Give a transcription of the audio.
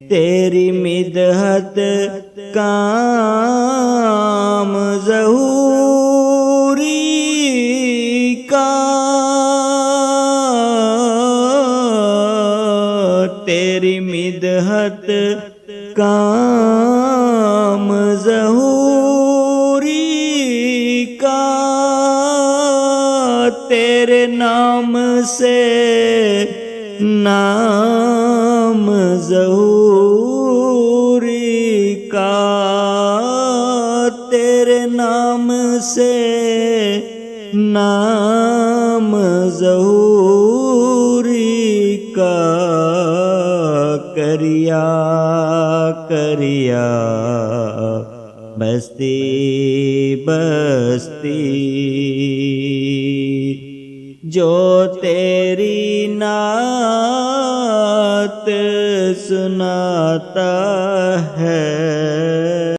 تیری مدحت کام ظہوری کا، تیری مدحت کام ظہوری کا، تیرے نام سے نام ظہوری کا، تیرے نام سے نام ظہوری کا، کریا کریا بستی بستی جو تیری نعت سناتا ہے،